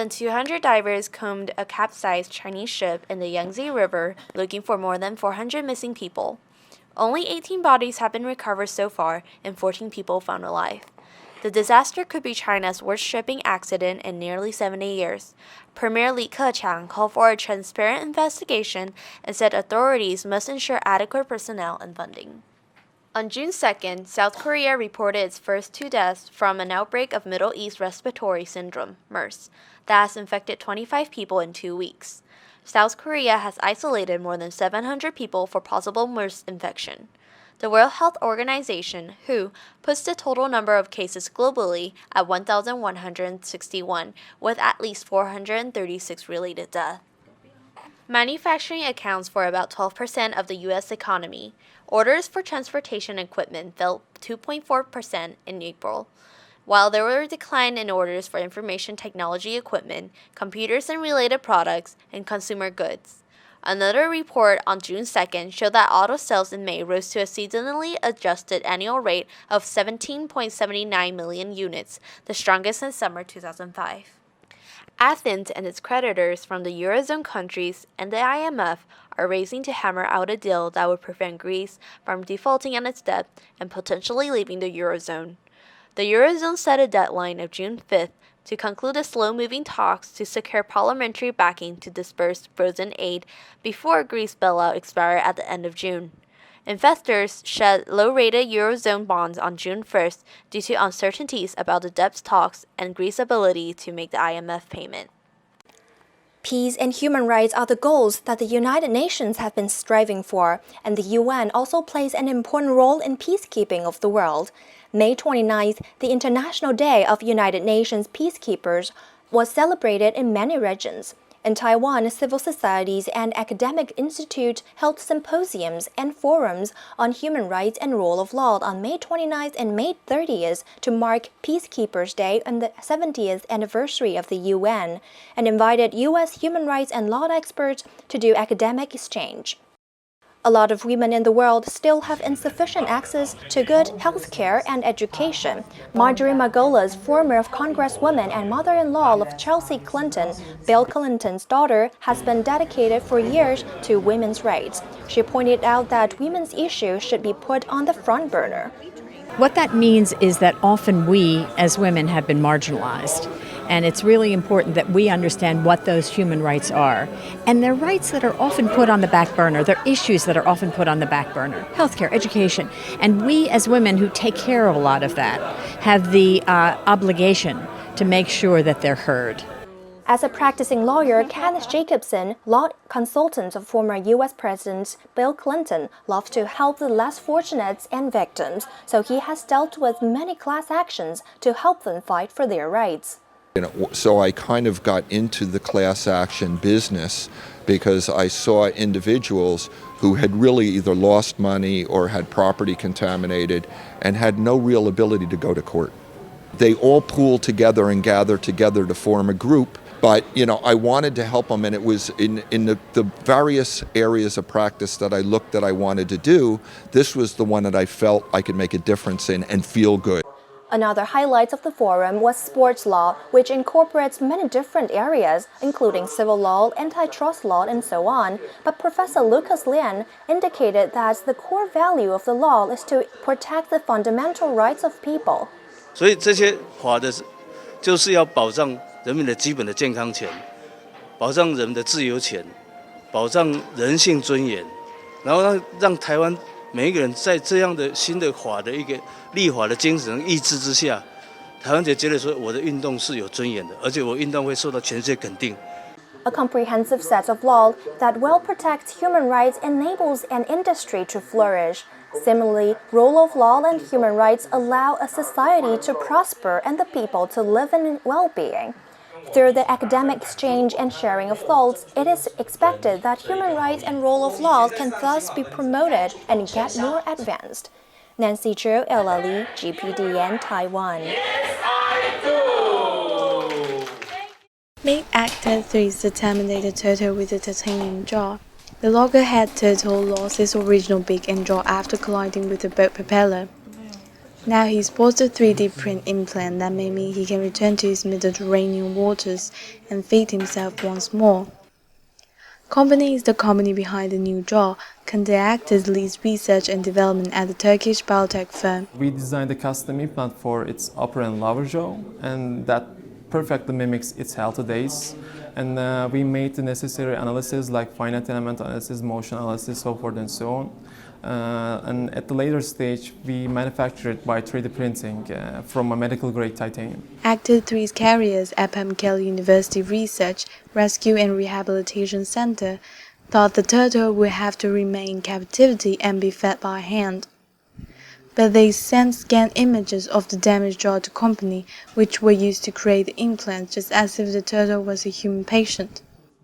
than 200 divers combed a capsized Chinese ship in the Yangtze River looking for more than 400 missing people. Only 18 bodies have been recovered so far and 14 people found alive. The disaster could be China's worst shipping accident in nearly 70 years. Premier Li Keqiang called for a transparent investigation and said authorities must ensure adequate personnel and funding. On June 2nd, South Korea reported its first 2 deaths from an outbreak of Middle East Respiratory Syndrome, MERS, that has infected 25 people in 2 weeks. South Korea has isolated more than 700 people for possible MERS infection. The World Health Organization, WHO, puts the total number of cases globally at 1,161, with at least 436 related deaths. Manufacturing accounts for about 12% of the U.S. economy. Orders for transportation equipment fell 2.4% in April. While there were a decline in orders for information technology equipment, computers and related products, and consumer goods. Another report on June 2nd showed that auto sales in May rose to a seasonally adjusted annual rate of 17.79 million units, the strongest since summer 2005. Athens and its creditors from the Eurozone countries and the IMF are racing to hammer out a deal that would prevent Greece from defaulting on its debt and potentially leaving the Eurozone. The Eurozone set a deadline of June 5th to conclude the slow-moving talks to secure parliamentary backing to disburse frozen aid before Greece's bailout expired at the end of June. Investors shed low-rated Eurozone bonds on June 1st due to uncertainties about the debt talks and Greece's ability to make the IMF payment. Peace and human rights are the goals that the United Nations have been striving for, and the UN also plays an important role in peacekeeping of the world. May 29th, the International Day of United Nations Peacekeepers, was celebrated in many regions. In Taiwan, civil societies and academic institutes held symposiums and forums on human rights and rule of law on May 29th and May 30th to mark Peacekeepers Day and the 70th anniversary of the UN, and invited U.S. human rights and law experts to do academic exchange. A lot of women in the world still have insufficient access to good health care and education. Marjorie Margolis, former Congresswoman and mother-in-law of Chelsea Clinton, Bill Clinton's daughter, has been dedicated for years to women's rights. She pointed out that women's issues should be put on the front burner. What that means is that often we, as women, have been marginalized. And it's really important that we understand what those human rights are. And they're rights that are often put on the back burner. They're issues that are often put on the back burner. Healthcare, education. And we, as women who take care of a lot of that, have the obligation to make sure that they're heard. As a practicing lawyer, Kenneth Jacobson, law consultant of former U.S. President Bill Clinton, loves to help the less fortunate and victims, so he has dealt with many class actions to help them fight for their rights. So I kind of got into the class action business because I saw individuals who had really either lost money or had property contaminated and had no real ability to go to court. They all pooled together and gathered together to form a group, but I wanted to help them, and it was in the various areas of practice that I wanted to do, this was the one that I felt I could make a difference in and feel good. Another highlight of the forum was sports law, which incorporates many different areas, including civil law, antitrust law, and so on. But Professor Lucas Lian indicated that the core value of the law is to protect the fundamental rights of people. 所以这些法的，就是要保障人民的基本的健康权，保障人们的自由权，保障人性尊严，然后让台湾每一个人在这样的新的法的一个立法的精神意志之下，台湾就觉得说我的运动是有尊严的，而且我运动会受到全世界肯定。A comprehensive set of law that will protect human rights enables an industry to flourish. Similarly, rule of law and human rights allow a society to prosper and the people to live in well-being. Through the academic exchange and sharing of thoughts, it is expected that human rights and rule of law can thus be promoted and get more advanced. Nancy Zhou, LLE, Gpdn, Taiwan. Main actor 3 is the Terminator turtle with a titanium jaw. The loggerhead turtle lost its original beak and jaw after colliding with the boat propeller. Now he sports a 3D print implant that may mean he can return to his Mediterranean waters and feed himself once more. Company is the company behind the new jaw. Kande Actors leads research and development at the Turkish biotech firm. We designed a custom implant for its upper and lower jaw, and that perfectly mimics its healthy days. And we made the necessary analysis like finite element analysis, motion analysis, so forth and so on. And at the later stage, we manufactured it by 3D printing from a medical grade titanium. Actor 3's carriers at Pamukkale University Research, Rescue and Rehabilitation Center thought the turtle would have to remain in captivity and be fed by hand. But they sent scanned images of the damaged jaw to company, which were used to create the implants just as if the turtle was a human patient.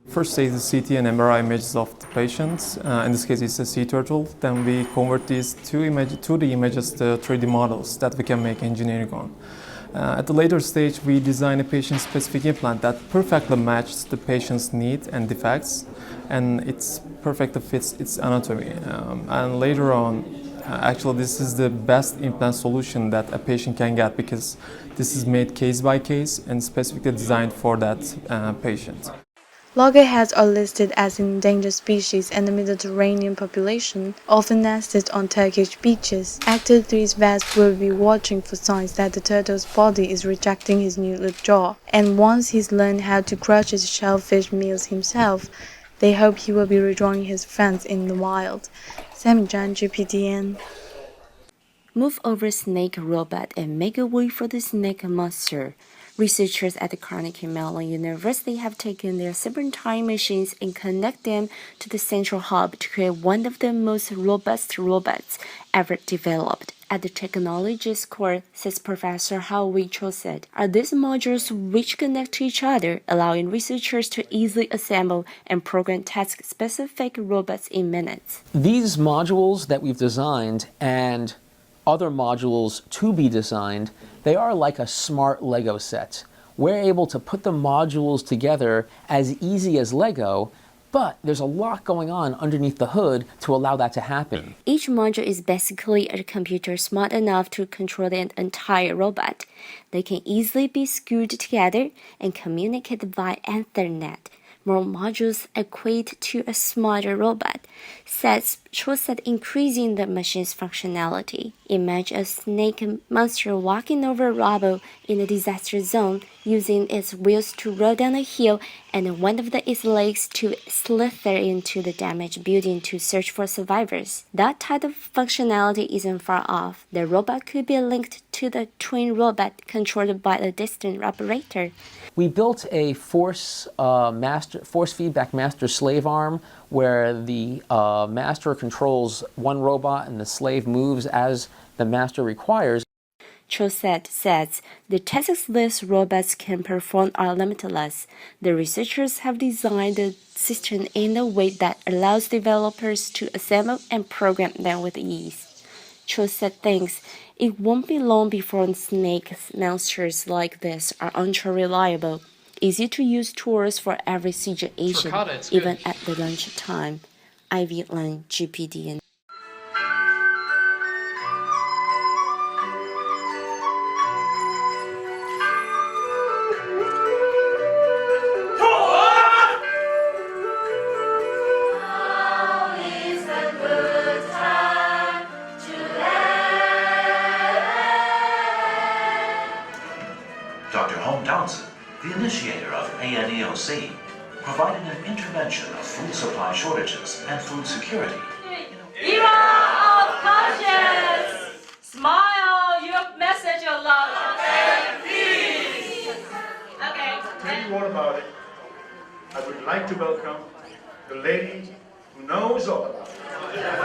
First take the CT and MRI images of the patients. In this case, it's a sea turtle. Then we convert these 2D images to 3D models that we can make engineering on. At the later stage, we design a patient-specific implant that perfectly matches the patient's needs and defects, and it perfectly fits its anatomy. And later on, actually, this is the best implant solution that a patient can get because this is made case by case and specifically designed for that patient. Loggerheads are listed as an endangered species, and the Mediterranean population often nested on Turkish beaches. Actor 3's vets will be watching for signs that the turtle's body is rejecting his new lip jaw, and once he's learned how to crush his shellfish meals himself, they hope he will be rejoining his friends in the wild. Sammy Jan, Gpdn. Move over snake robot and make a way for the snake monster. Researchers at the Carnegie Mellon University have taken their serpentine machines and connect them to the central hub to create one of the most robust robots ever developed. At the technology's core, says Professor Howie Chosett, are these modules which connect to each other, allowing researchers to easily assemble and program task-specific robots in minutes. These modules that we've designed and other modules to be designed, they are like a smart Lego set. We're able to put the modules together as easy as Lego, but there's a lot going on underneath the hood to allow that to happen. Each module is basically a computer smart enough to control the entire robot. They can easily be screwed together and communicate via Ethernet. More modules equate to a smarter robot, says Chosett, increasing the machine's functionality. Imagine a snake monster walking over rubble in a disaster zone, using its wheels to roll down a hill and one of its legs to slither into the damaged building to search for survivors. That type of functionality isn't far off. The robot could be linked to the twin robot controlled by a distant operator. We built a force feedback master slave arm where the master controls one robot and the slave moves as the master requires. Chosett says the tasks these robots can perform are limitless. The researchers have designed the system in a way that allows developers to assemble and program them with ease. Chosett thinks it won't be long before snake monsters like this are ultra-reliable, easy-to-use tools for every situation, even at the lunch time. Ivy Lan, Gpdn. Dr. Home Townsend, the initiator of ANEOC, providing an intervention of food supply shortages and food security. Era of conscience! Smile, your message of love and peace! Okay. To tell you more about it, I would like to welcome the lady who knows all about it.